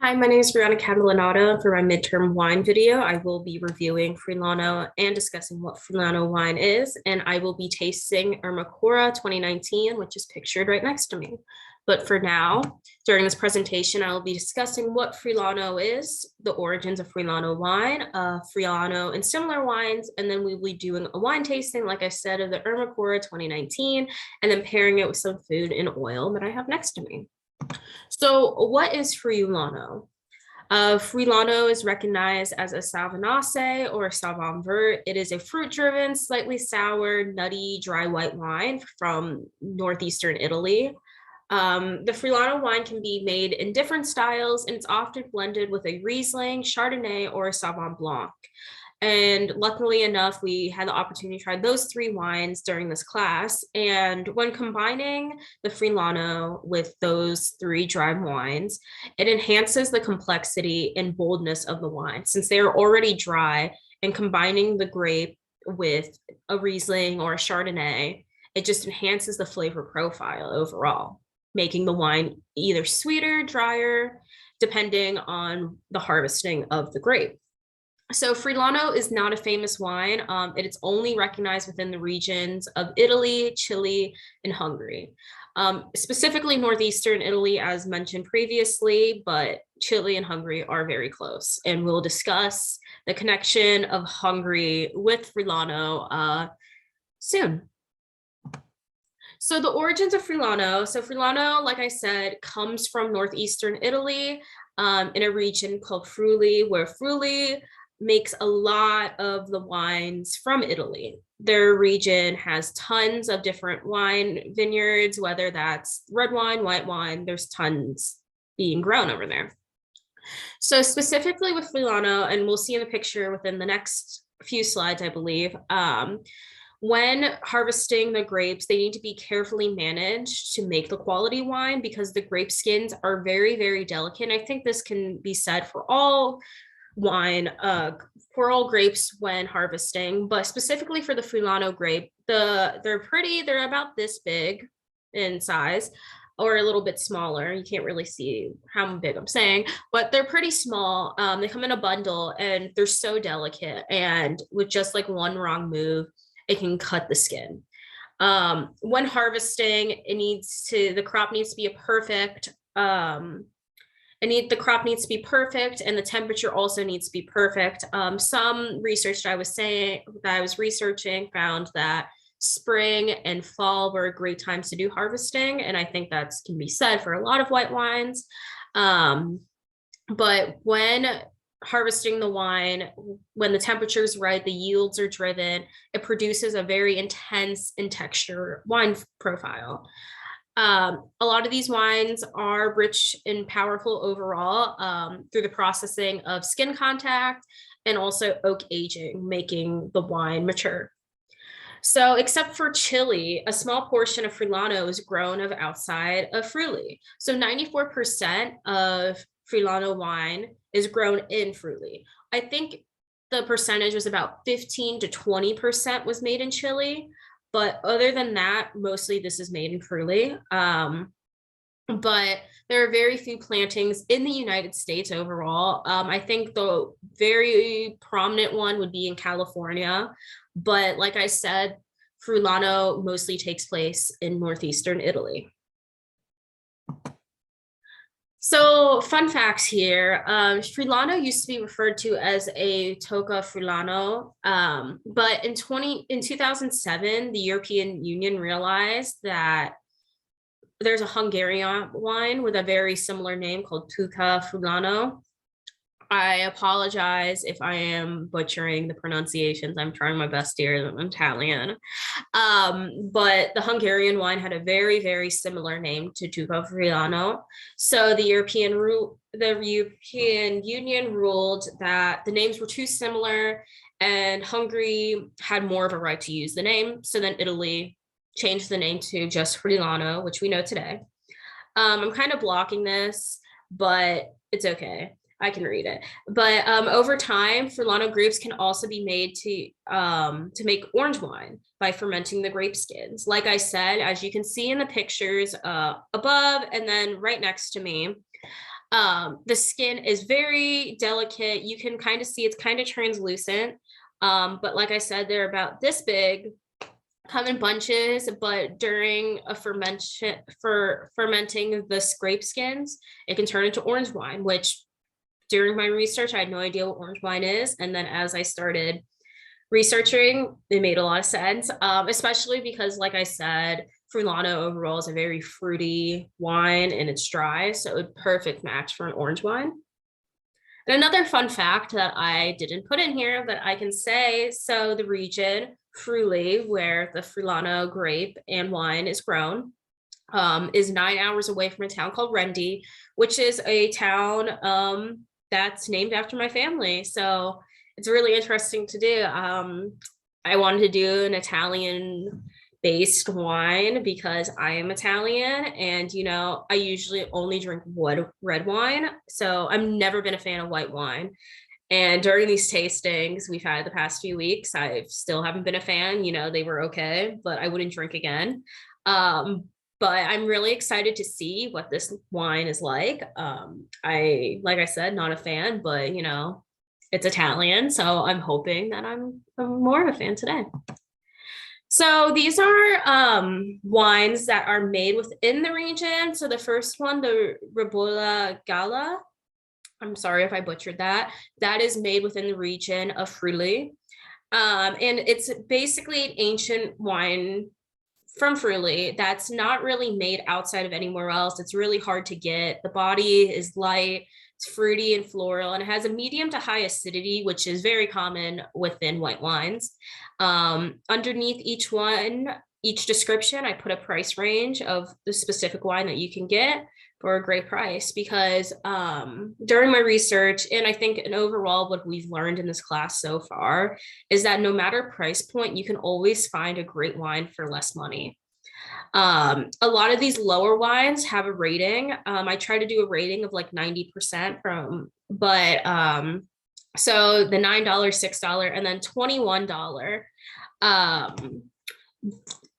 Hi, my name is Brianna Catalinotto. For my midterm wine video, I will be reviewing Friulano and discussing what Friulano wine is, and I will be tasting Ermacora 2019, which is pictured right next to me. But for now, during this presentation, I will be discussing what Friulano is, the origins of Friulano wine, Friulano and similar wines, and then we will be doing a wine tasting, like I said, of the Ermacora 2019, and then pairing it with some food and oil that I have next to me. So what is Friulano? Friulano is recognized as a Savanace or a Sauvignon Vert. It is a fruit-driven, slightly sour, nutty, dry white wine from northeastern Italy. The Friulano wine can be made in different styles, and it's often blended with a Riesling, Chardonnay, or a Sauvignon Blanc. And luckily enough, we had the opportunity to try those three wines during this class. And when combining the Friulano with those three dry wines, it enhances the complexity and boldness of the wine since they are already dry, and combining the grape with a Riesling or a Chardonnay, it just enhances the flavor profile overall, making the wine either sweeter, drier, depending on the harvesting of the grape. So Friulano is not a famous wine. It is only recognized within the regions of Italy, Chile, and Hungary. Specifically northeastern Italy, as mentioned previously, but Chile and Hungary are very close. And we'll discuss the connection of Hungary with Friulano soon. So the origins of Friulano. So Friulano, like I said, comes from northeastern Italy in a region called Friuli, where Friuli makes a lot of the wines from Italy. Their region has tons of different wine vineyards, whether that's red wine, white wine, there's tons being grown over there. So specifically with Friulano, and we'll see in the picture within the next few slides, I believe, when harvesting the grapes, they need to be carefully managed to make the quality wine because the grape skins are very, very delicate. And I think this can be said for all wine, for all grapes when harvesting, but specifically for the Friulano grape, they're about this big in size or a little bit smaller. You can't really see how big I'm saying, but they're pretty small. They come in a bundle and they're so delicate, and with just like one wrong move, it can cut the skin. When harvesting, the crop needs to be a perfect the crop needs to be perfect, and the temperature also needs to be perfect. Some research that I was researching found that spring and fall were great times to do harvesting, and I think that can be said for a lot of white wines. But when harvesting the wine, when the temperature is right, the yields are driven, it produces a very intense in texture wine profile. A lot of these wines are rich and powerful overall through the processing of skin contact and also oak aging, making the wine mature. So except for Chile, a small portion of Friulano is grown outside of Friuli. So 94% of Friulano wine is grown in Friuli. I think the percentage was about 15 to 20% was made in Chile. But other than that, mostly this is made in Friuli. But there are very few plantings in the United States overall. I think the very prominent one would be in California. But like I said, Friulano mostly takes place in northeastern Italy. So fun facts here. Friulano used to be referred to as a Tocca Friulano, but in 2007, the European Union realized that there's a Hungarian wine with a very similar name called Tocca Friulano. I apologize if I am butchering the pronunciations. I'm trying my best here. I'm Italian. But the Hungarian wine had a very, very similar name to Tocca Friulano. So the European Union ruled that the names were too similar, and Hungary had more of a right to use the name. So then Italy changed the name to just Friulano, which we know today. I'm kind of blocking this, but it's okay. I can read it. But over time, Friulano grapes can also be made to make orange wine by fermenting the grape skins. Like I said, as you can see in the pictures above and then right next to me, The skin is very delicate. You can kind of see it's kind of translucent. But like I said, they're about this big, come in bunches, but during a fermenting the scrape skins, it can turn into orange wine, which during my research, I had no idea what orange wine is. And then as I started researching, it made a lot of sense, especially because, like I said, Friulano overall is a very fruity wine and it's dry. So a perfect match for an orange wine. And another fun fact that I didn't put in here that I can say, so the region, Friuli, where the Friulano grape and wine is grown, is 9 hours away from a town called Rendi, which is a town that's named after my family. So it's really interesting to do. I wanted to do an Italian based wine because I am Italian, and I usually only drink red wine, so I've never been a fan of white wine. And during these tastings we've had the past few weeks, I still haven't been a fan. They were okay, but I wouldn't drink again. But I'm really excited to see what this wine is like. Like I said, not a fan, but it's Italian, so I'm hoping that I'm more of a fan today. So these are wines that are made within the region. So the first one, the Ribolla Gala, I'm sorry if I butchered that. That is made within the region of Friuli. And it's basically an ancient wine from Friuli that's not really made outside of anywhere else. It's really hard to get. The body is light, it's fruity and floral, and it has a medium to high acidity, which is very common within white wines. Underneath each description, I put a price range of the specific wine that you can get for a great price, because during my research, and I think and overall what we've learned in this class so far, is that no matter price point, you can always find a great wine for less money. A lot of these lower wines have a rating. I try to do a rating of like 90% so the $9, $6, and then $21, $6,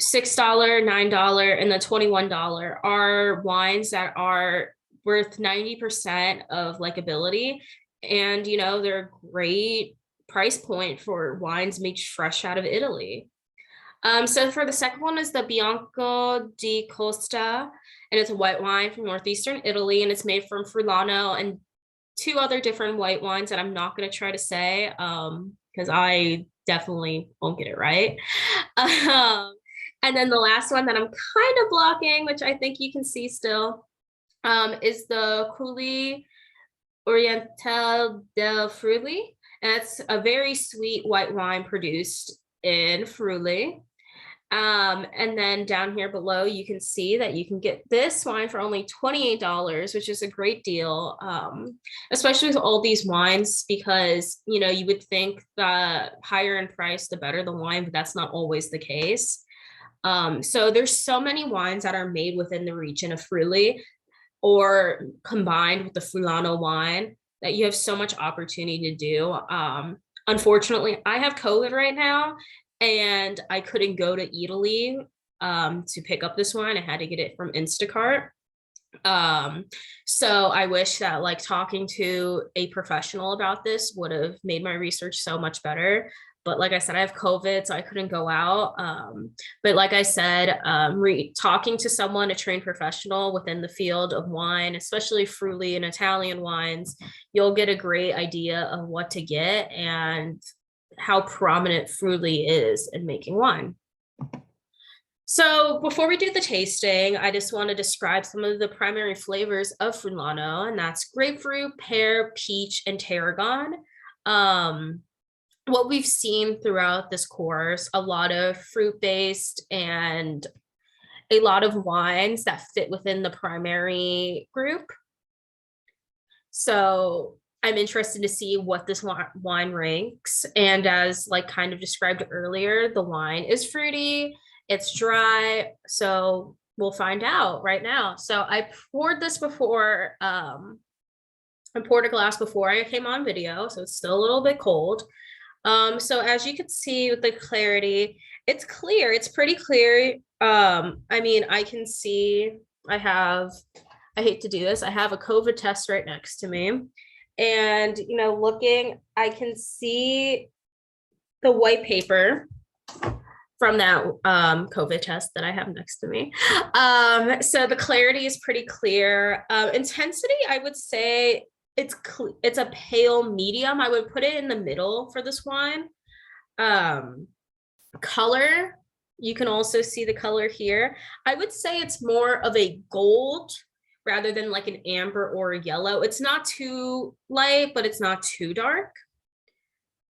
$9, and then $21 are wines that are worth 90% of likability. And, they're a great price point for wines made fresh out of Italy. So for the second one is the Bianco di Costa, and it's a white wine from northeastern Italy, and it's made from Friulano and two other different white wines that I'm not going to try to say because I definitely won't get it right. And then the last one that I'm kind of blocking, which I think you can see still, is the Culi Oriental del Friuli, and it's a very sweet white wine produced in Friuli. And then down here below, you can see that you can get this wine for only $28, which is a great deal, especially with all these wines, because, you would think the higher in price, the better the wine, but that's not always the case. So there's so many wines that are made within the region of Friuli or combined with the Friulano wine that you have so much opportunity to do. Unfortunately, I have COVID right now, and I couldn't go to Italy to pick up this wine. I had to get it from Instacart. So I wish that talking to a professional about this would have made my research so much better. But like I said, I have COVID, so I couldn't go out. But like I said, talking to someone, a trained professional within the field of wine, especially Friuli and Italian wines, you'll get a great idea of what to get and how prominent Friuli is in making wine. So before we do the tasting, I just want to describe some of the primary flavors of Friulano, and that's grapefruit, pear, peach, and tarragon. What we've seen throughout this course, a lot of fruit-based and a lot of wines that fit within the primary group. So I'm interested to see what this wine ranks. And as kind of described earlier, the wine is fruity, it's dry. So we'll find out right now. So I poured this before, I poured a glass before I came on video. So it's still a little bit cold. So as you can see with the clarity, it's clear, it's pretty clear. I mean, I can see I have I hate to do this. I have a COVID test right next to me. And, looking, I can see the white paper from that COVID test that I have next to me. So the clarity is pretty clear. Intensity, I would say it's a pale medium. I would put it in the middle for this wine. Color, you can also see the color here. I would say it's more of a gold rather than like an amber or a yellow. It's not too light, but it's not too dark.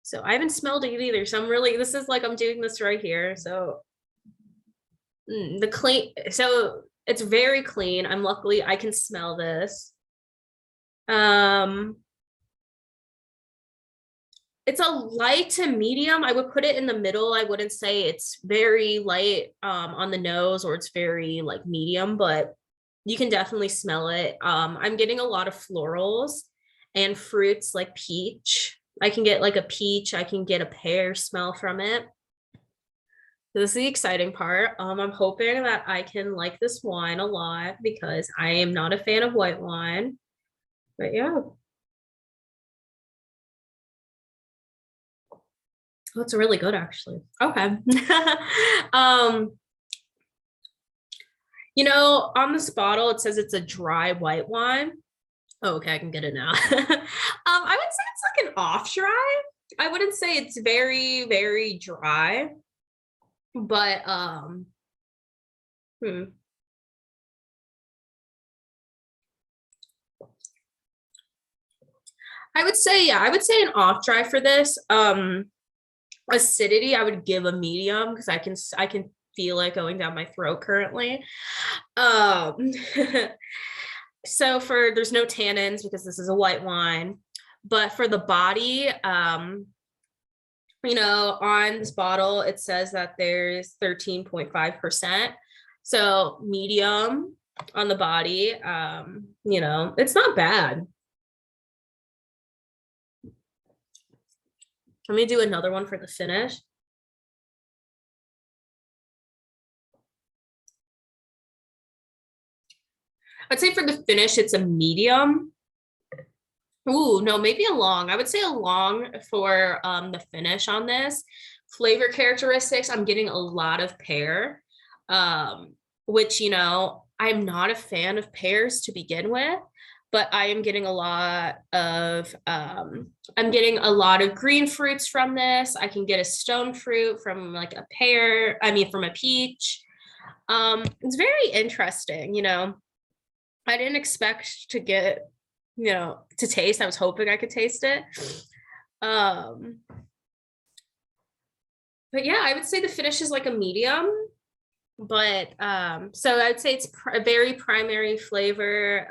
So I haven't smelled it either. So this is like I'm doing this right here. So so it's very clean. Luckily I can smell this. It's a light to medium. I would put it in the middle. I wouldn't say it's very light on the nose or it's very like medium, but you can definitely smell it. I'm getting a lot of florals and fruits like peach. I can get like a peach. I can get a pear smell from it. This is the exciting part. I'm hoping that I can like this wine a lot because I am not a fan of white wine. But yeah. Oh, it's really good actually. Okay. On this bottle it says it's a dry white wine. Oh, okay, I can get it now. I would say it's like an off dry. I wouldn't say it's very, very dry, but I would say, yeah, I would say an off dry for this. Acidity, I would give a medium because I can feel it going down my throat currently. So there's no tannins because this is a white wine, but for the body, on this bottle, it says that there's 13.5%. So medium on the body, it's not bad. Let me do another one for the finish. I'd say for the finish, it's a medium. Ooh, no, maybe a long. I would say a long for the finish on this. Flavor characteristics, I'm getting a lot of pear, which, I'm not a fan of pears to begin with, but I am getting a lot of, green fruits from this. I can get a stone fruit from like a pear, from a peach. It's very interesting, I didn't expect to get, to taste. I was hoping I could taste it. But yeah, I would say the finish is like a medium, but so I'd say it's a very primary flavor.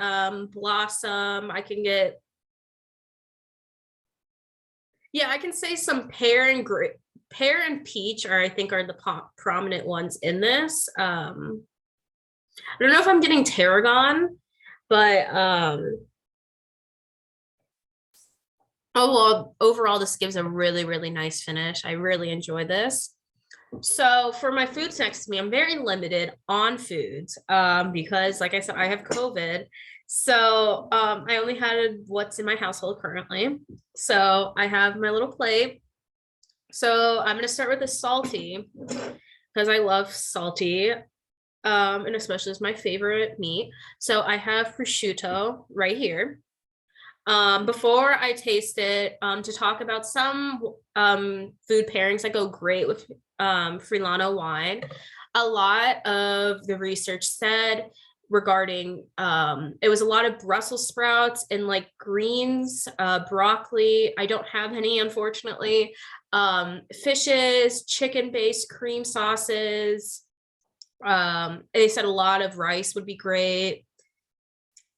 Blossom, I can get, yeah, I can say some pear and peach I think are the prominent ones in this. I don't know if I'm getting tarragon, but overall, this gives a really, really nice finish. I really enjoy this. So for my foods next to me, I'm very limited on foods because, like I said, I have COVID. So I only had what's in my household currently. So I have my little plate. So I'm going to start with the salty because I love salty. And especially is my favorite meat. So I have prosciutto right here. Before I taste it, to talk about some food pairings that go great with Friulano wine. A lot of the research said regarding it was a lot of Brussels sprouts and like greens, broccoli. I don't have any, unfortunately. Fishes, chicken-based cream sauces. They said a lot of rice would be great.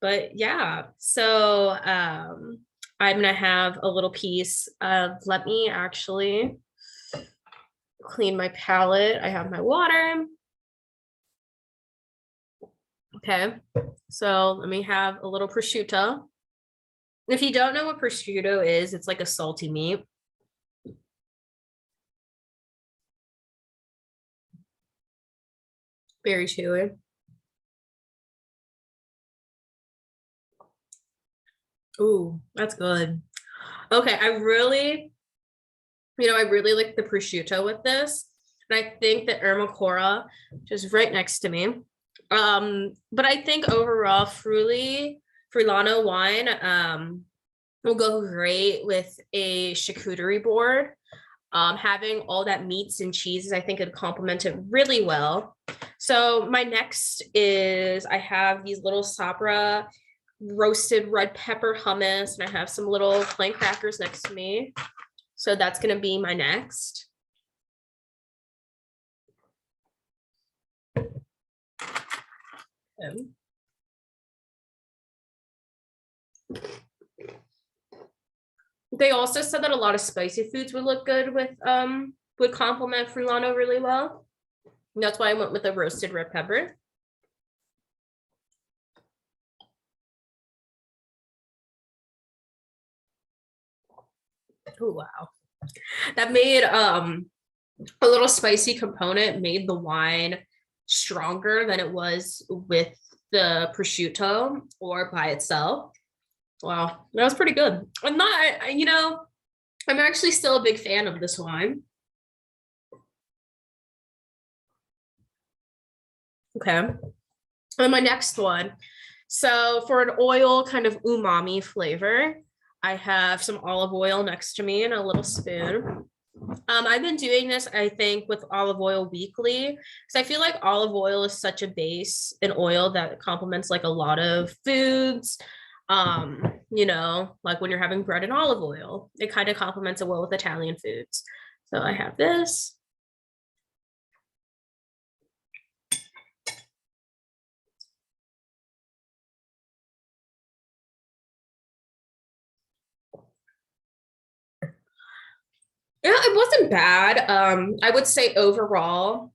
But yeah, so I'm gonna have a little piece of, let me actually clean my palate. I have my water. Okay, so let me have a little prosciutto. If you don't know what prosciutto is, it's like a salty meat. Very chewy. Ooh, that's good. Okay, I really like the prosciutto with this. And I think the Ermacora, just right next to me. But I think overall, Friulano wine will go great with a charcuterie board. Having all that meats and cheeses, I think it'd complement it really well. So my next is I have these little Sabra roasted red pepper hummus, and I have some little plain crackers next to me. So that's gonna be my next. They also said that a lot of spicy foods would look good with would complement Friulano really well. And that's why I went with a roasted red pepper. Oh wow. That made a little spicy component made the wine stronger than it was with the prosciutto or by itself. Wow, that was pretty good. I'm not, I'm actually still a big fan of this wine. Okay. And my next one. So for an oil kind of umami flavor, I have some olive oil next to me and a little spoon. I've been doing this, I think, with olive oil weekly because I feel like olive oil is such a base in oil that complements like a lot of foods. Like when you're having bread and olive oil, it kind of complements it well with Italian foods. So I have this. Yeah, it wasn't bad. I would say overall,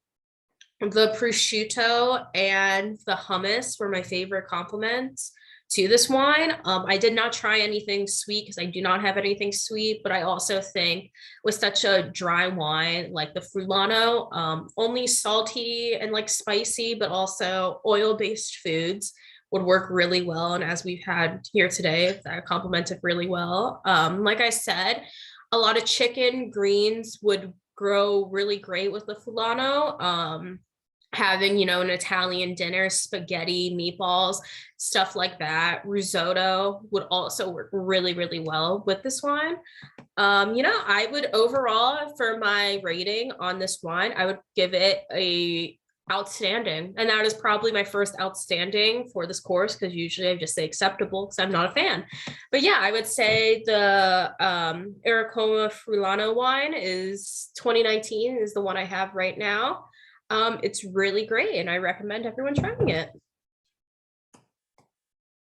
the prosciutto and the hummus were my favorite compliments to this wine. I did not try anything sweet because I do not have anything sweet, but I also think with such a dry wine like the Friulano, only salty and like spicy, but also oil-based foods would work really well. And as we've had here today, that complemented really well. Like I said, a lot of chicken greens would grow really great with the Fulano. Having, an Italian dinner, spaghetti, meatballs, stuff like that. Risotto would also work really, really well with this wine. I would overall, for my rating on this wine, I would give it a outstanding. And that is probably my first outstanding for this course because usually I just say acceptable because I'm not a fan. But yeah, I would say the Aracoma Friulano wine is 2019 is the one I have right now. It's really great and I recommend everyone trying it.